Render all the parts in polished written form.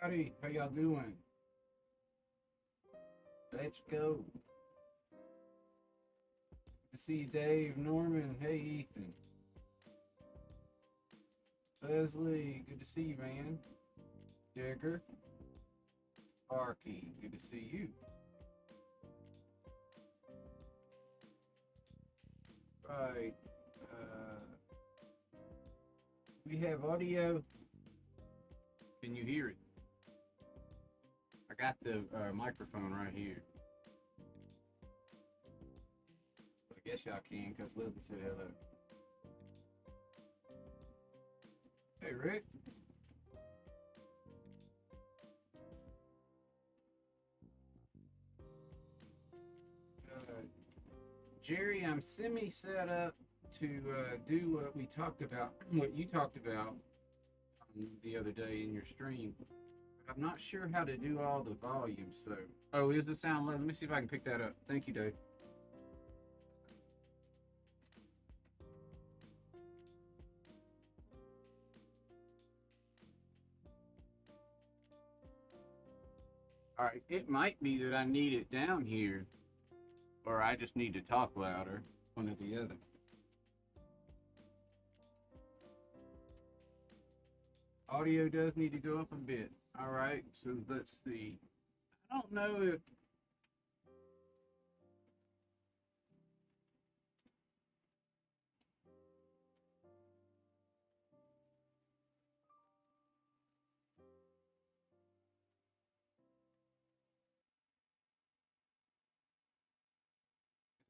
Howdy, how y'all doing? Let's go. Good to see you, Dave, Norman. Hey, Ethan. Leslie, good to see you, man. Jagger. Sparky, good to see you. Right. We have audio. Can you hear it? I got the microphone right here. I guess y'all can, because Leslie said hello. Hey, Rick. Jerry, I'm semi set up to do what we talked about, what you talked about the other day in your stream. I'm not sure how to do all the volumes, so. Oh, is the sound low? Let me see if I can pick that up. Thank you, Dave. All right, it might be that I need it down here, or I just need to talk louder, one or the other. Audio does need to go up a bit. All right, so let's see. I don't know if is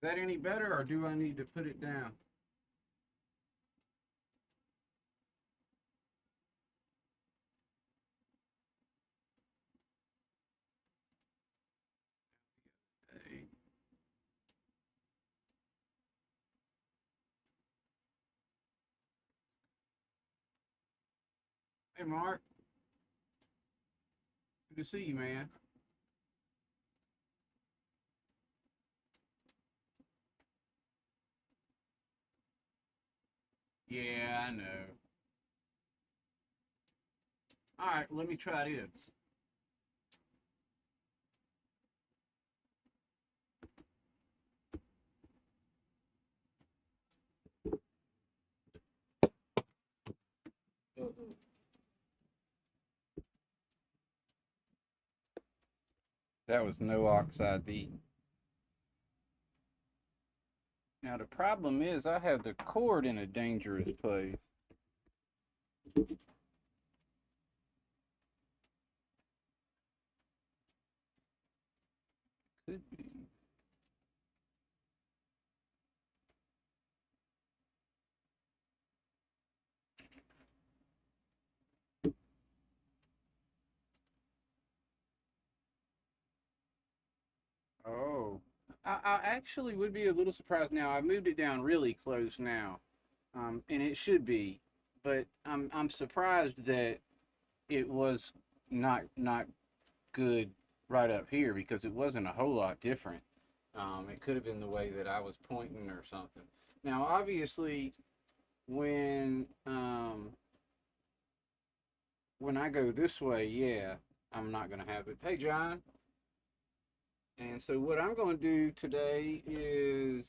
that any better, or do I need to put it down? Hey, hey, Mark. Good to see you, man. Yeah, I know. All right, let me try this. That was no oxide D. Now the problem is I have the cord in a dangerous place. Could be. Oh, I actually would be a little surprised now. I moved it down really close now, and it should be, but I'm surprised that it was not good right up here because it wasn't a whole lot different. It could have been the way that I was pointing or something. Now, obviously, when when I go this way, yeah, I'm not gonna have it. Hey, John. And so what I'm going to do today is,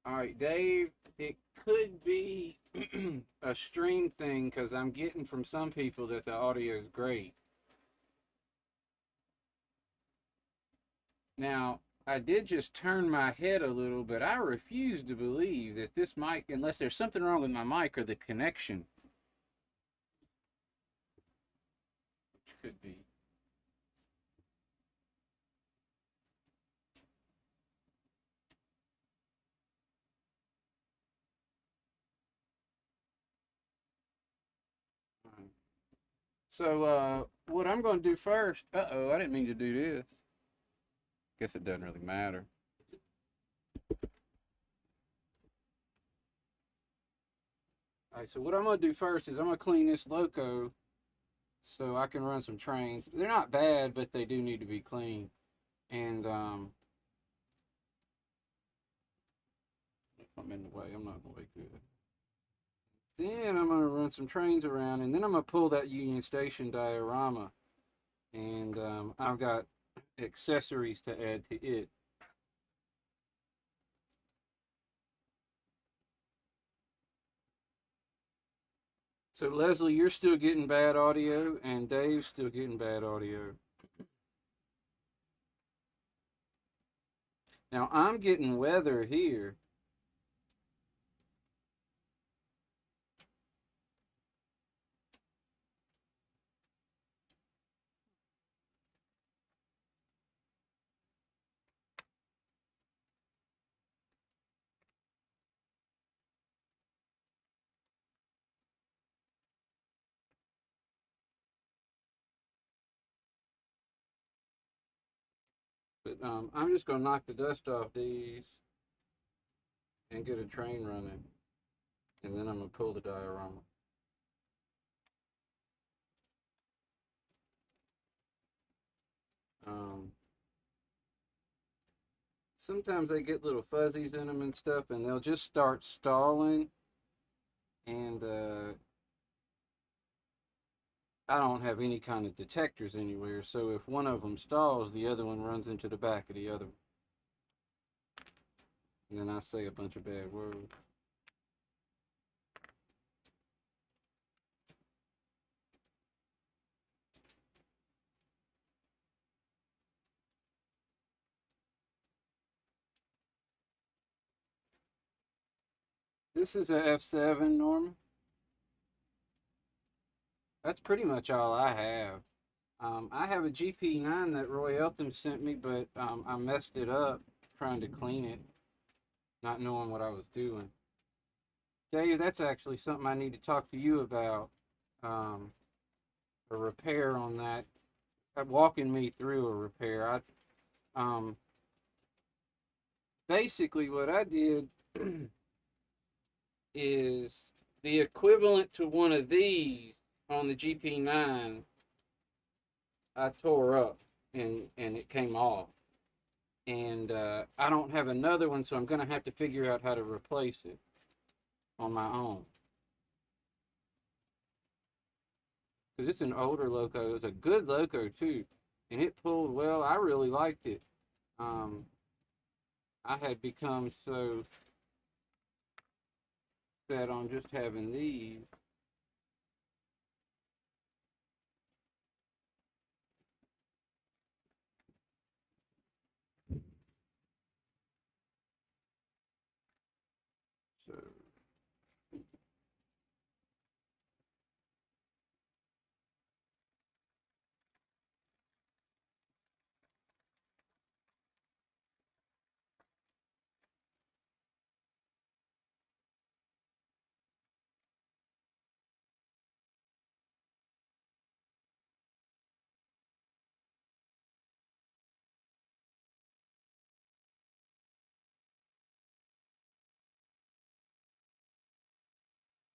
all right, Dave, it could be a stream thing because I'm getting from some people that the audio is great. Now, I did just turn my head a little, but I refuse to believe that this mic, unless there's something wrong with my mic or the connection, which could be. So what I'm going to do first, uh-oh, I didn't mean to do this. Guess it doesn't really matter. All right, so what I'm going to do first is I'm going to clean this Loco so I can run some trains. They're not bad, but they do need to be cleaned. And if I'm in the way, I'm not going to be good. Then I'm going to run some trains around, and then I'm going to pull that Union Station diorama, and I've got accessories to add to it. So Leslie, you're still getting bad audio, and Dave's still getting bad audio. Now I'm getting weather here. But I'm just going to knock the dust off these and get a train running. And then I'm going to pull the diorama. Um, Sometimes they get little fuzzies in them and stuff, and they'll just start stalling. And I don't have any kind of detectors anywhere, so if one of them stalls, the other one runs into the back of the other. And then I say a bunch of bad words. This is a F7, Norman. That's pretty much all I have. I have a GP9 that Roy Eltham sent me, but I messed it up trying to clean it, not knowing what I was doing. Dave, that's actually something I need to talk to you about. Um, a repair on that. Walking me through a repair. Um, Basically what I did is the equivalent to one of these on the GP9. I tore up and it came off. And I don't have another one, so I'm going to have to figure out how to replace it on my own. Because it's an older loco. It's a good loco, too. And it pulled well. I really liked it. Um, I had become so set on just having these. So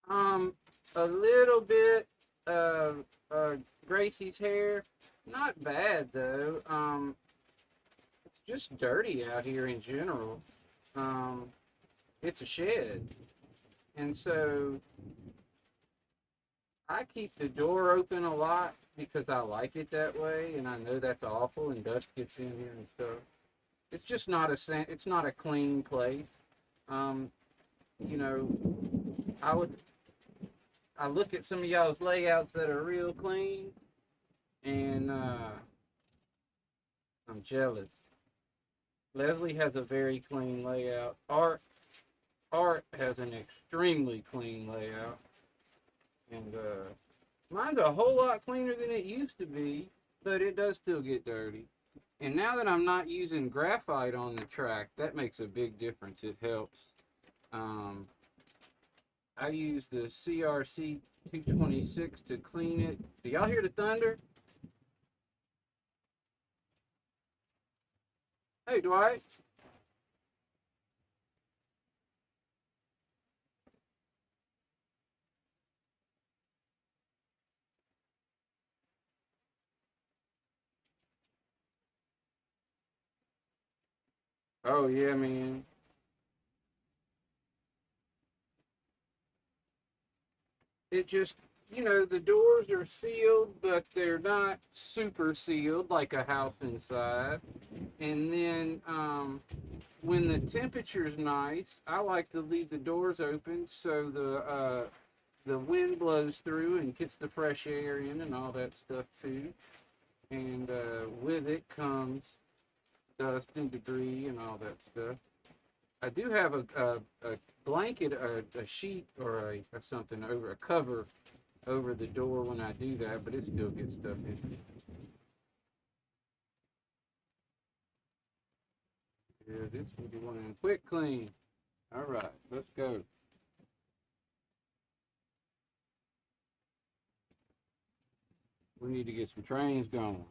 Um, a little bit of Gracie's hair. Not bad though. It's just dirty out here in general. Um, it's a shed, and so I keep the door open a lot because I like it that way, and I know that's awful, and dust gets in here and stuff. It's just not it's not a clean place. Um, you know, I would I look at some of y'all's layouts that are real clean, and I'm jealous. Leslie has a very clean layout. Art has an extremely clean layout, and mine's a whole lot cleaner than it used to be, but it does still get dirty. And now that I'm not using graphite on the track, that makes a big difference. It helps. Um, I use the CRC 226 to clean it. Do y'all hear the thunder? Hey, Dwight. Oh yeah, man. it just, the doors are sealed, but they're not super sealed like a house inside. And then when the temperature's nice, I like to leave the doors open so the wind blows through and gets the fresh air in and all that stuff too. And with it comes dust and debris and all that stuff. I do have a blanket, a sheet, or something over a cover over the door when I do that, but it still gets stuff in. Yeah, this will be one of them quick clean. All right, let's go. We need to get some trains going.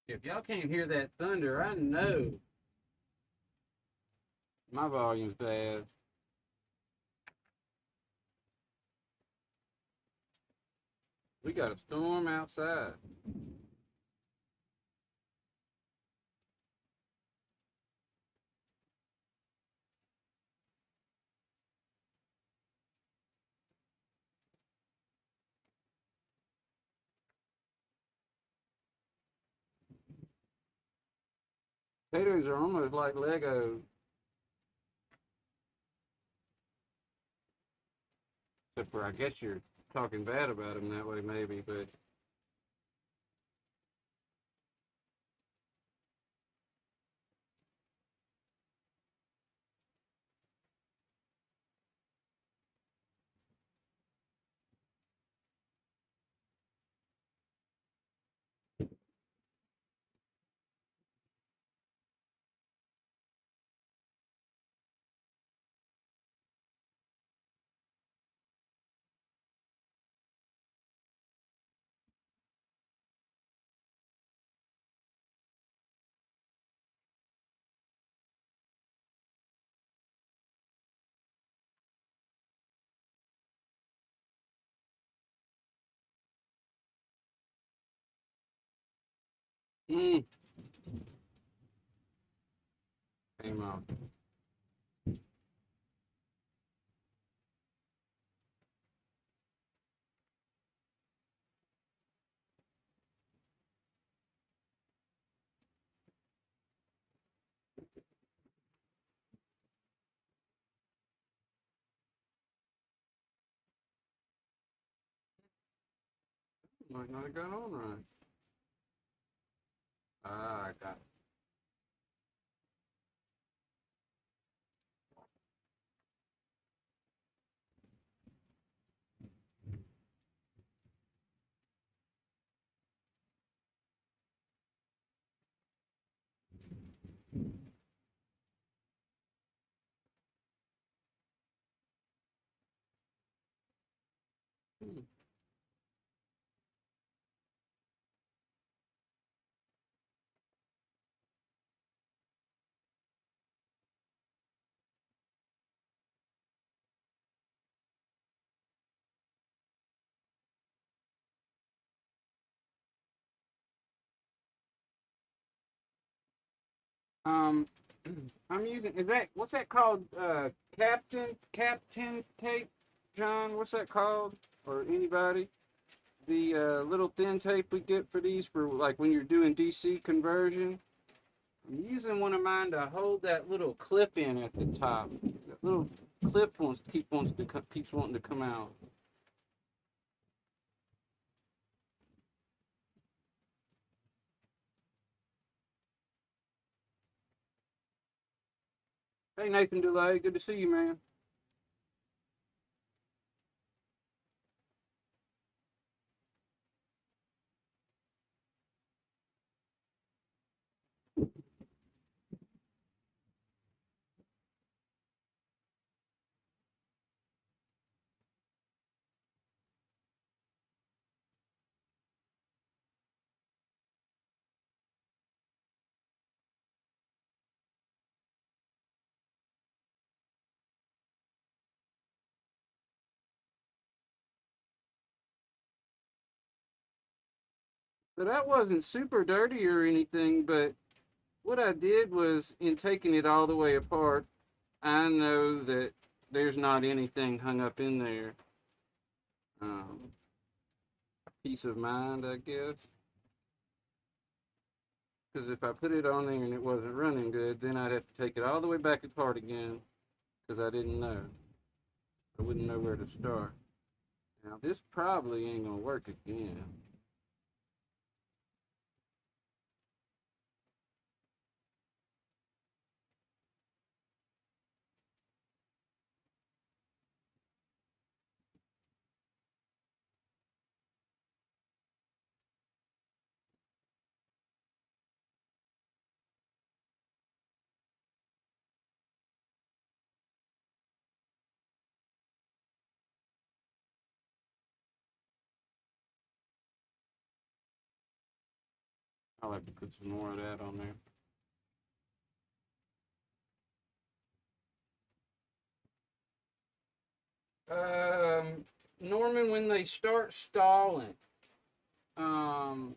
If y'all can't hear that thunder, I know my volume's bad. We got a storm outside. Potatoes are almost like Legos, except for I guess you're talking bad about them that way, maybe. But mm, came off. Might not have got on right. Ah, I got it. Um, I'm using, is that, what's that called? Captain tape, John? What's that called? Or anybody? The little thin tape we get for these for like when you're doing DC conversion. I'm using one of mine to hold that little clip in at the top. That little clip keeps wanting to come out. Hey, Nathan DeLay, good to see you, man. So that wasn't super dirty or anything, but what I did was, in taking it all the way apart, I know that there's not anything hung up in there. Um, Peace of mind, I guess. Because if I put it on there and it wasn't running good, then I'd have to take it all the way back apart again because I didn't know. I wouldn't know where to start. Now, this probably ain't going to work again. I'll have to put some more of that on there. Norman, when they start stalling, um,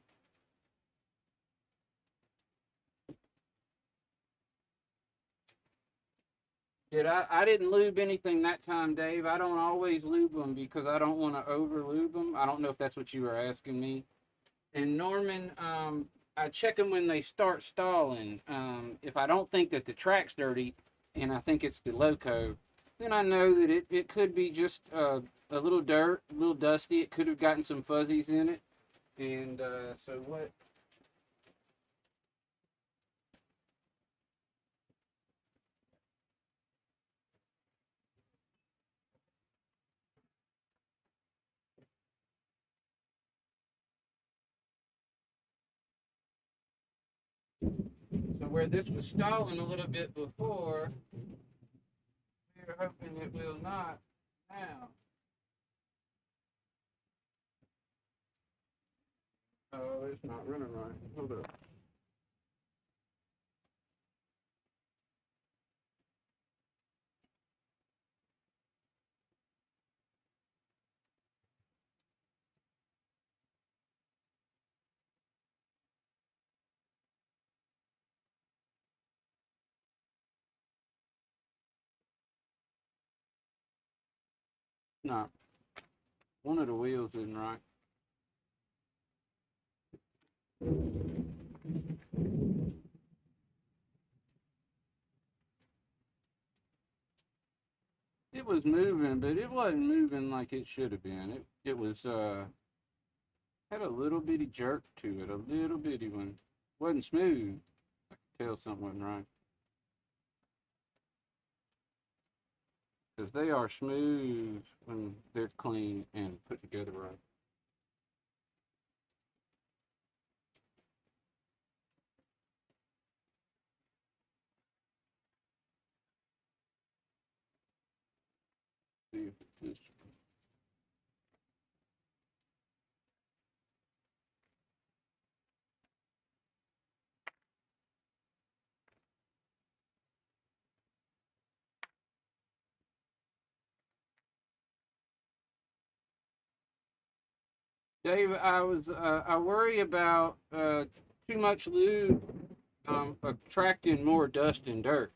I didn't lube anything that time, Dave. I don't always lube them because I don't want to over lube them. I don't know if that's what you were asking me. And Norman, I check them when they start stalling. If I don't think that the track's dirty, and I think it's the loco, then I know that it could be just a little dirt, a little dusty. It could have gotten some fuzzies in it. And so what? So where this was stalling a little bit before, we're hoping it will not now. Oh, it's not running right. Hold up. No, one of the wheels isn't right. It was moving, but it wasn't moving like it should have been. It was had a little bitty jerk to it, a little bitty one. Wasn't smooth. I could tell something wasn't right because they are smooth when they're clean and put together right. See if it's this. Dave, I worry about too much lube attracting more dust and dirt,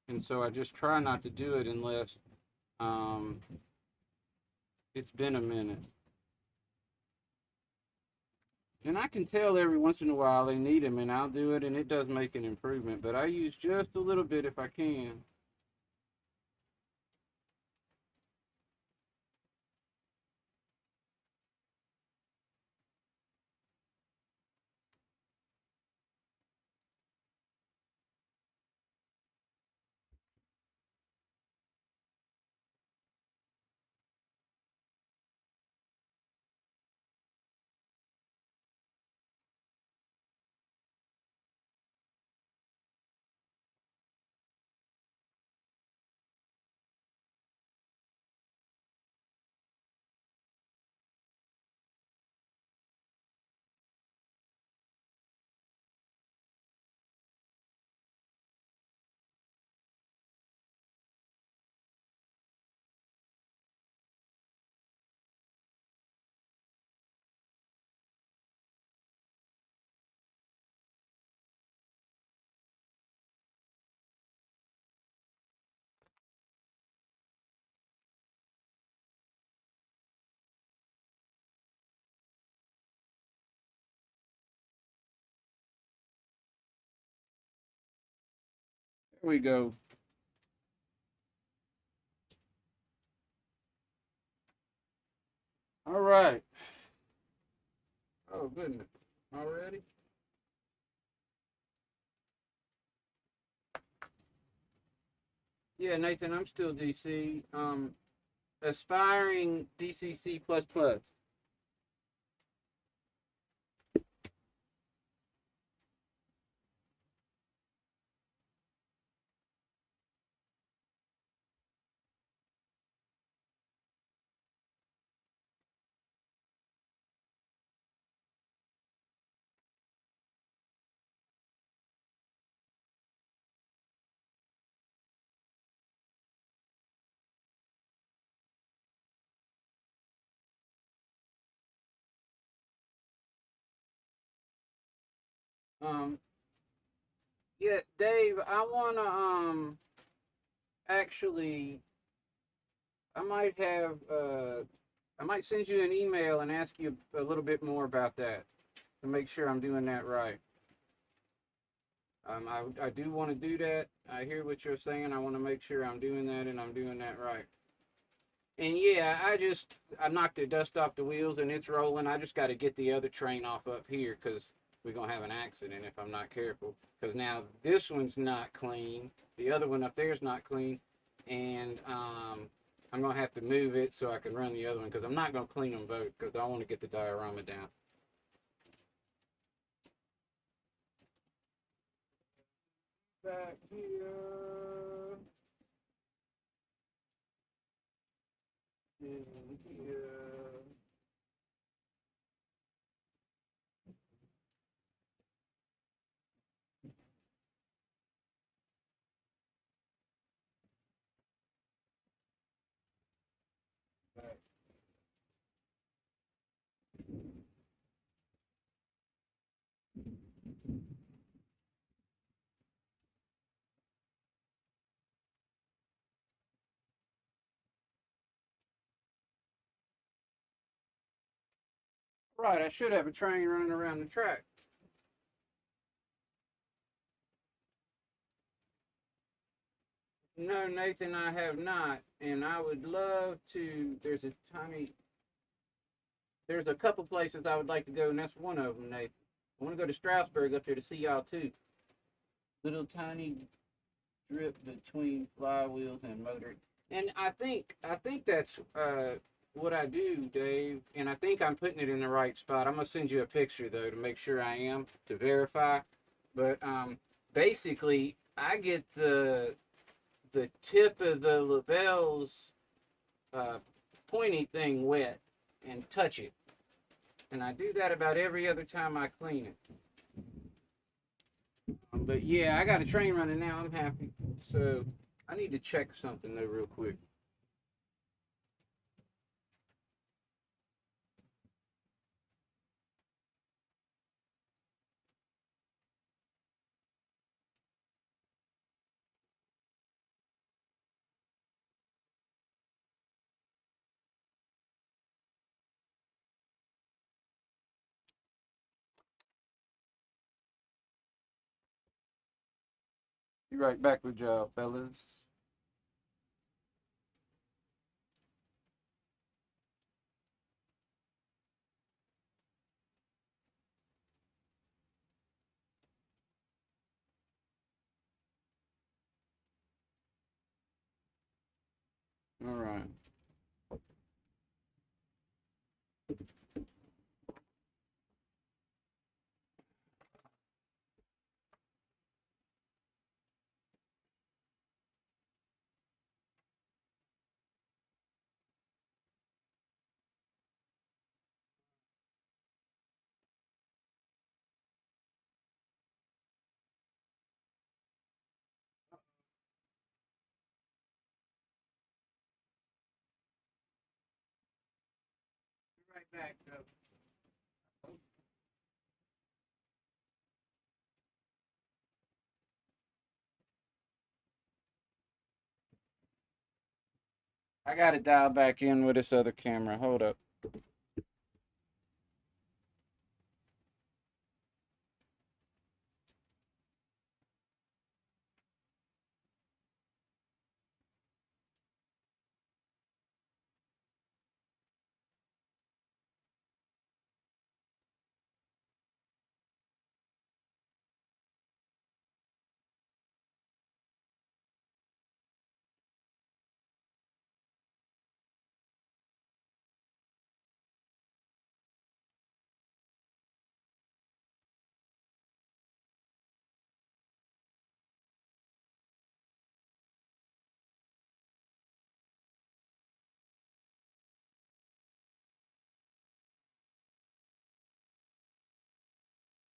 and so I just try not to do it unless um, it's been a minute. And I can tell every once in a while they need them, and I'll do it, and it does make an improvement. But I use just a little bit if I can. Here we go. All right. Oh, goodness. Already? Yeah, Nathan, I'm still DC. Aspiring DCC plus plus. Um, yeah, Dave, I wanna actually, I might have I might send you an email and ask you a little bit more about that to make sure I'm doing that right. I do want to do that. I hear what you're saying. I want to make sure I'm doing that and I'm doing that right. And yeah, I knocked the dust off the wheels and it's rolling. I just got to get the other train off up here because we're gonna have an accident if I'm not careful. Because now this one's not clean. The other one up there is not clean, and I'm gonna have to move it so I can run the other one because I'm not gonna clean them both because I want to get the diorama down. Back here. In here. Back. Right, I should have a train running around the track. No, Nathan, I have not, and I would love to. There's a couple places I would like to go, and that's one of them, Nathan. I want to go to Strasbourg up there to see y'all too. Little tiny drip between flywheels and motor, and I think that's what I do, Dave, and I think I'm putting it in the right spot. I'm gonna send you a picture though to make sure I am to verify, but basically I get the tip of the lavel's uh, pointy thing wet and touch it. And I do that about every other time I clean it. But yeah, I got a train running now. I'm happy. So I need to check something though, real quick. Be right back with y'all, fellas. All right. Be right back, though. I got to dial back in with this other camera. Hold up.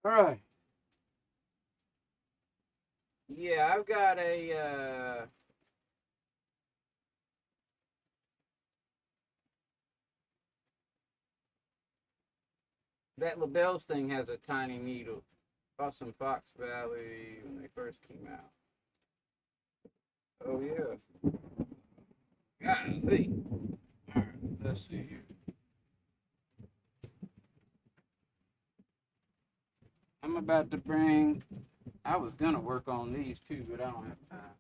All right. Yeah, I've got a that LaBelle's thing has a tiny needle. Saw some Fox Valley when they first came out. Oh yeah. Golly. All right, let's see here. I'm about to bring. I was gonna work on these too, but I don't have time.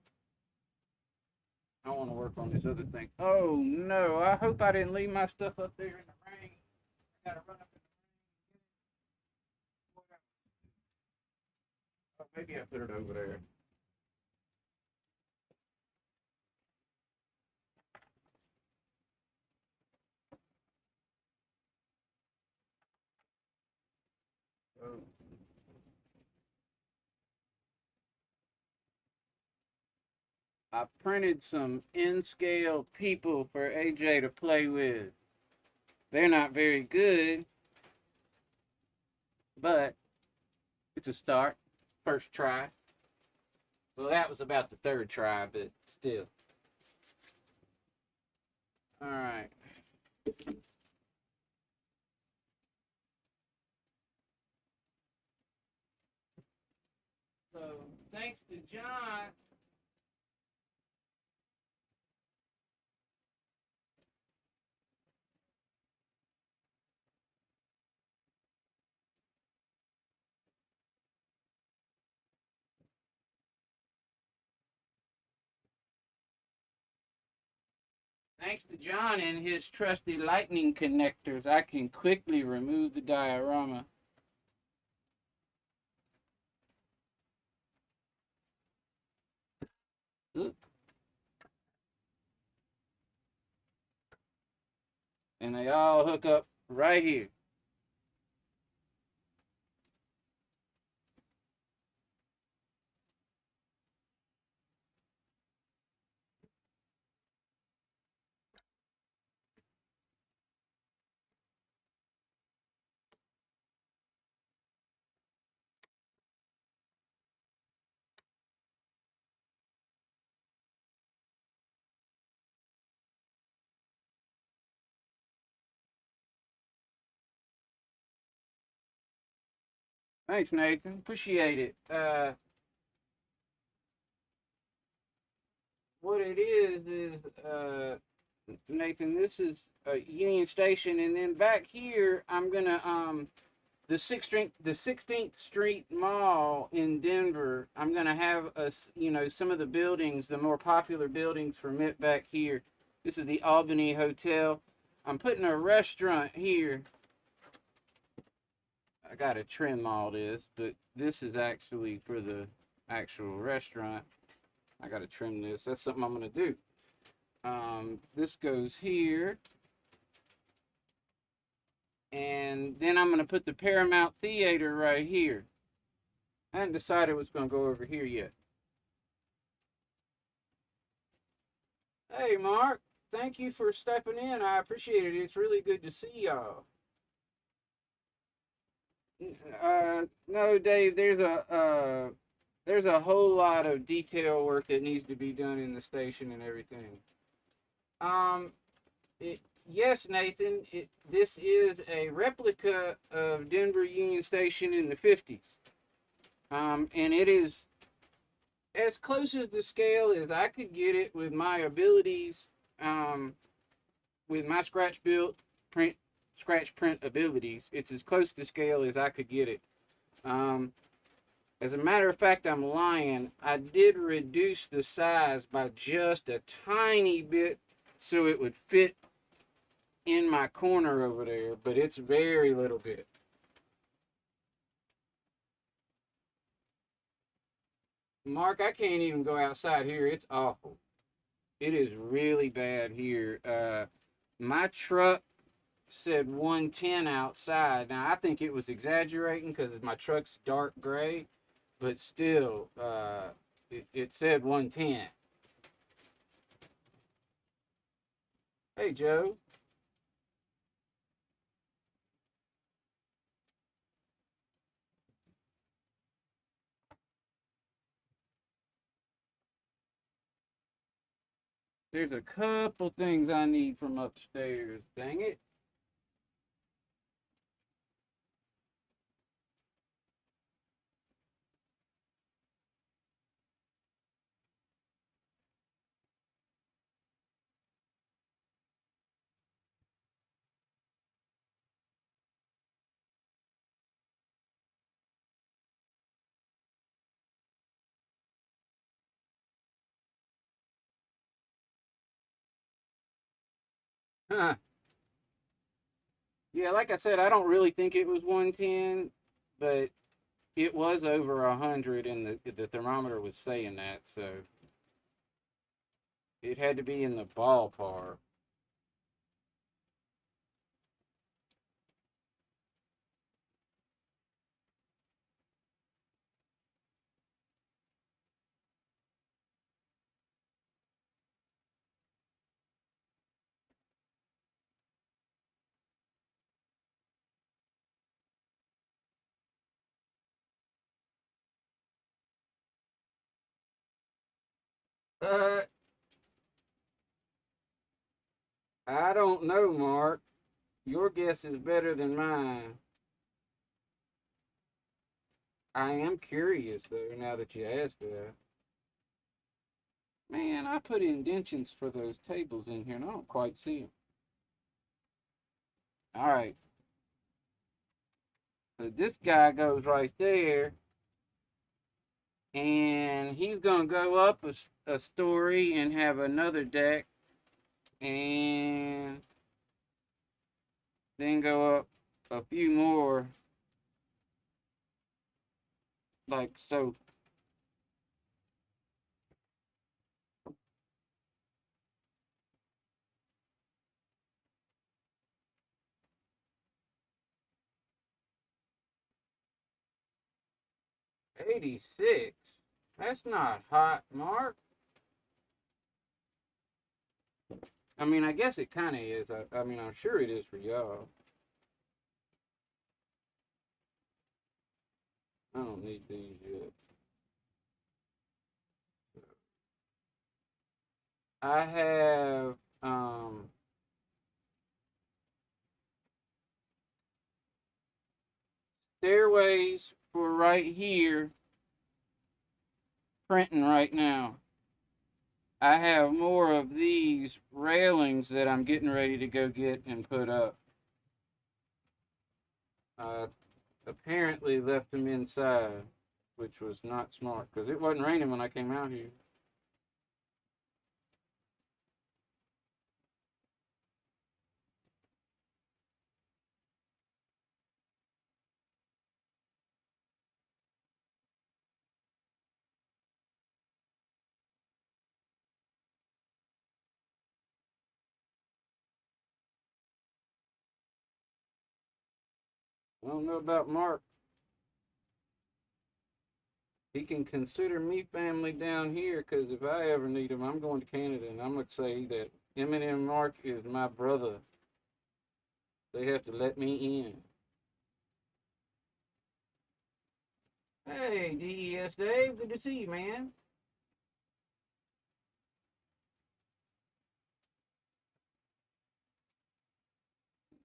I want to work on this other thing. Oh no! I hope I didn't leave my stuff up there in the rain. I gotta run up in the rain. Oh, maybe I put it over there. Oh. I printed some in-scale people for AJ to play with. They're not very good, but it's a start. First try. Well, that was about the third try, but still. All right. So, thanks to John. Thanks to John and his trusty lightning connectors, I can quickly remove the diorama. Oop. And they all hook up right here. Thanks, Nathan. Appreciate it. What it is Nathan, this is Union Station, and then back here, I'm gonna the 16th Street Mall in Denver. I'm gonna have some of the buildings, the more popular buildings from it back here. This is the Albany Hotel. I'm putting a restaurant here. I gotta trim all this, but this is actually for the actual restaurant. I gotta trim this. That's something I'm gonna do. This goes here. And then I'm going to put the Paramount Theater right here. I hadn't decided what's going to go over here yet. Hey, Mark. Thank you for stepping in. I appreciate it. It's really good to see y'all. No, Dave. There's a whole lot of detail work that needs to be done in the station and everything. Um, yes, Nathan. This is a replica of Denver Union Station in the 50s. And it is as close as the scale as I could get it with my abilities, with my scratch print abilities. It's as close to scale as I could get it. As a matter of fact, I'm lying. I did reduce the size by just a tiny bit so it would fit in my corner over there, but it's very little bit. Mark, I can't even go outside here. It's awful. It is really bad here. My truck said 110 outside. Now, I think it was exaggerating because my truck's dark gray, but still, it said 110. Hey, Joe. There's a couple things I need from upstairs. Dang it. Huh. Yeah, like I said, I don't really think it was 110, but it was over 100, and the thermometer was saying that, so it had to be in the ballpark. Uh, I don't know, Mark. Your guess is better than mine. I am curious, though, now that you asked that. Man, I put indentions for those tables in here, and I don't quite see them. All right, so this guy goes right there, and he's gonna go up a story and have another deck, and then go up a few more, like so. 86. That's not hot, Mark. I mean, I guess it kind of is. I mean, I'm sure it is for y'all. I don't need these yet. I have stairways for right here printing right now. I have more of these railings that I'm getting ready to go get and put up. I apparently left them inside, which was not smart because it wasn't raining when I came out here. I don't know about Mark. He can consider me family down here because if I ever need him, I'm going to Canada and I'm going to say that Eminem Mark is my brother. They have to let me in. Hey, DES Dave, good to see you, man.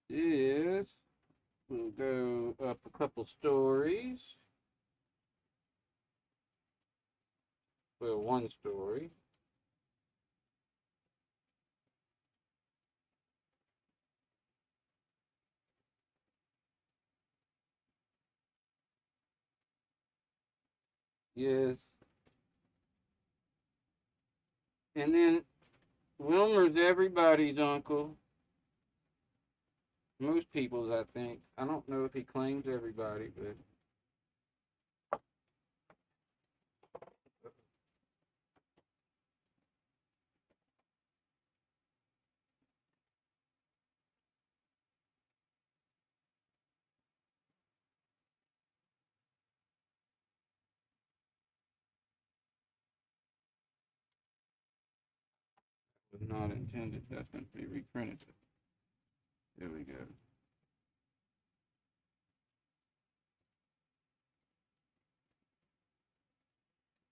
Yes, we'll go up a couple stories. Well, one story. Yes. And then Wilmer's everybody's uncle. Most people's, I think. I don't know if he claims everybody, but it was not intended. That's going to be reprinted. There we go.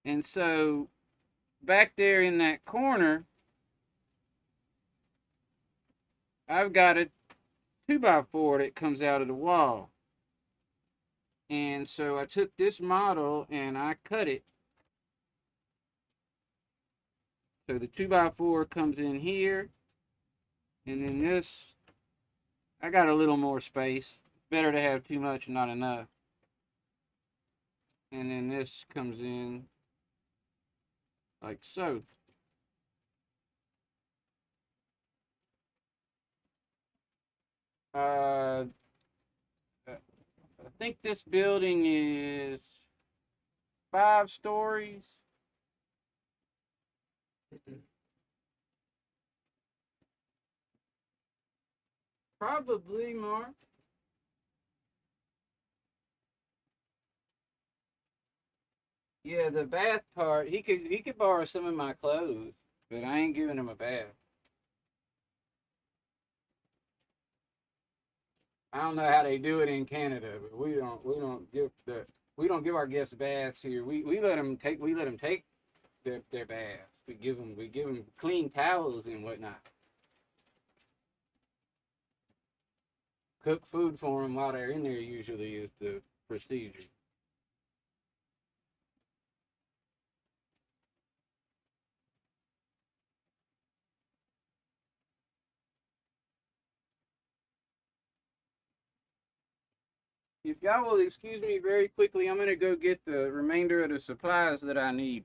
And so back there in that corner, I've got a 2x4 that comes out of the wall. And so I took this model and I cut it. So the 2x4 comes in here. And then this, I got a little more space. Better to have too much and not enough. And then this comes in like so. Uh, I think this building is 5 stories. Probably more. Yeah, the bath part. He could borrow some of my clothes, but I ain't giving him a bath. I don't know how they do it in Canada, but we don't give our guests baths here. We let them take their baths. We give them clean towels and whatnot. Cook food for them while they're in there. Usually is the procedure. If y'all will excuse me very quickly, I'm gonna go get the remainder of the supplies that I need.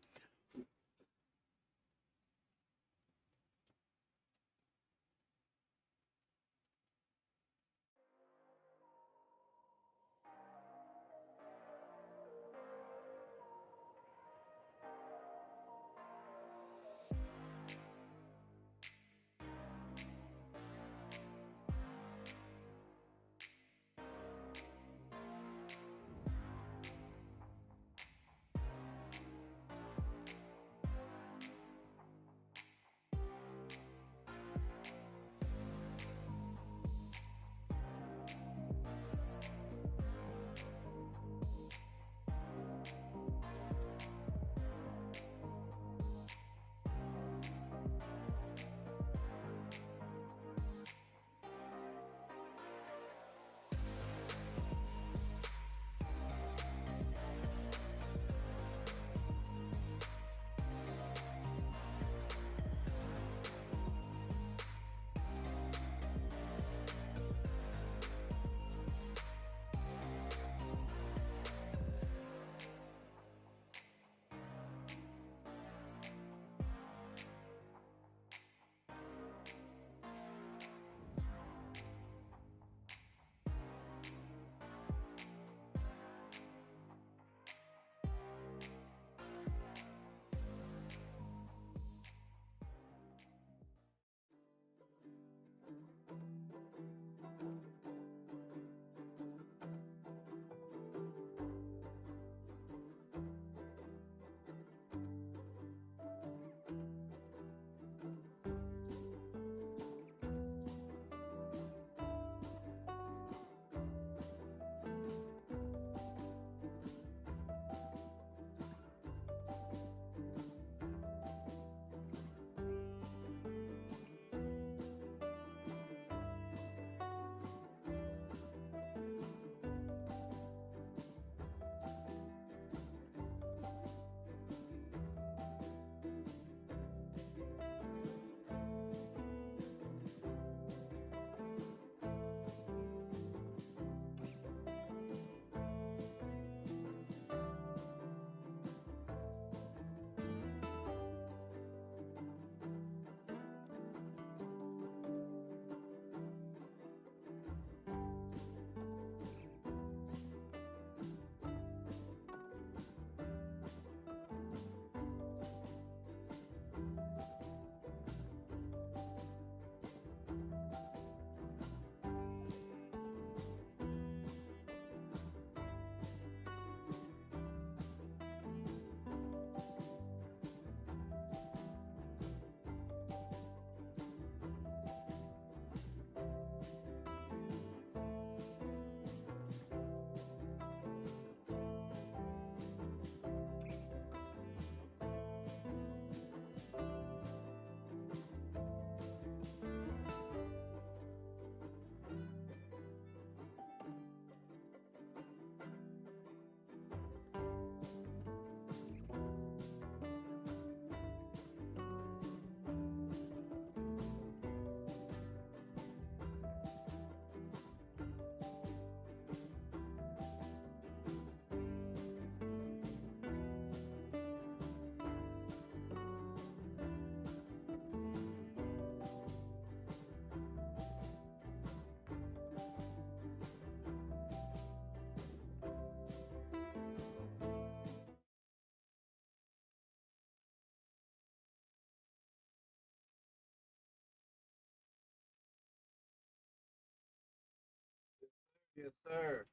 Yes, sir.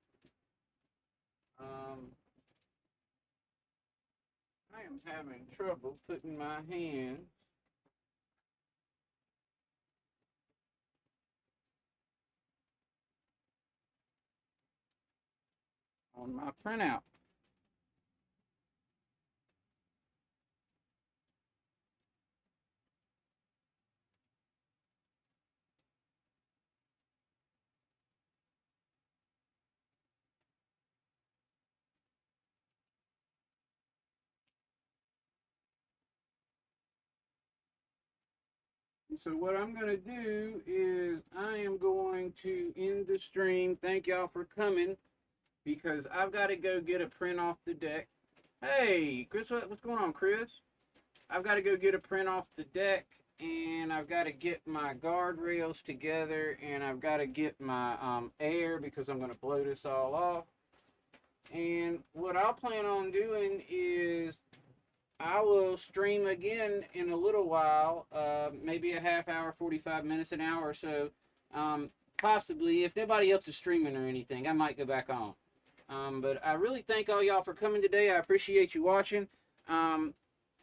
Um, I am having trouble putting my hands on my printout. So what I'm going to do is I am going to end the stream. Thank y'all for coming because I've got to go get a print off the deck. Hey, Chris, what's going on, Chris? I've got to go get a print off the deck, and I've got to get my guardrails together, and I've got to get my air because I'm going to blow this all off. And what I'll plan on doing is I will stream again in a little while, maybe a half hour, 45 minutes, an hour or so. Possibly, if nobody else is streaming or anything, I might go back on. But I really thank all y'all for coming today. I appreciate you watching. Um,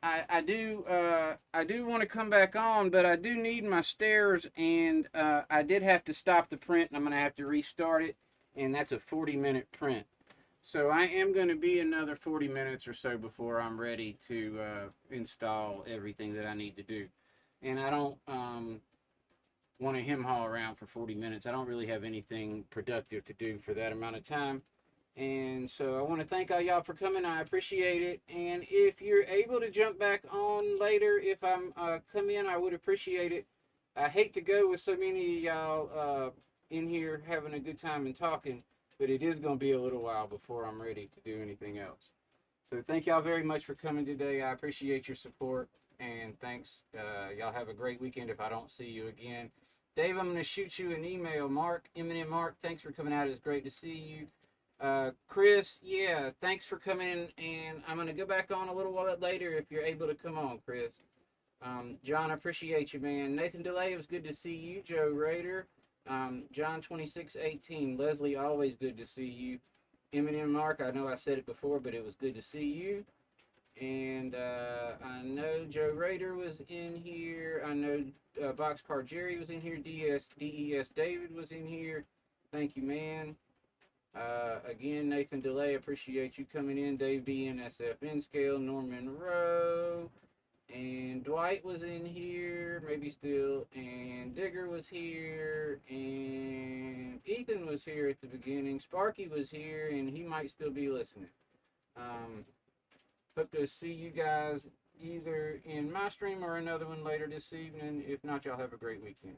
I do want to come back on, but I do need my stairs, and I did have to stop the print, and I'm going to have to restart it, and that's a 40-minute print. So I am going to be another 40 minutes or so before I'm ready to install everything that I need to do. And I don't want to hem haul around for 40 minutes. I don't really have anything productive to do for that amount of time. And so I want to thank all y'all for coming. I appreciate it. And if you're able to jump back on later, if I'm come in, I would appreciate it. I hate to go with so many of y'all in here having a good time and talking, but it is going to be a little while before I'm ready to do anything else. So thank y'all very much for coming today. I appreciate your support, and thanks. Y'all have a great weekend if I don't see you again. Dave, I'm going to shoot you an email. Mark, Eminent Mark, thanks for coming out. It's great to see you. Chris, yeah, thanks for coming, and I'm going to go back on a little while later if you're able to come on, Chris. John, I appreciate you, man. Nathan DeLay, it was good to see you. Joe Rader, John 2618, Leslie, always good to see you. Eminem Mark, I know I said it before, but it was good to see you. And I know Joe Rader was in here. I know Boxcar Jerry was in here. DES David was in here. Thank you, man. Again, Nathan DeLay, appreciate you coming in. Dave B, NSFN Scale, Norman Rowe, and Dwight was in here, maybe still, and Digger was here, and Ethan was here at the beginning. Sparky was here, and he might still be listening. Hope to see you guys either in my stream or another one later this evening. If not, y'all have a great weekend.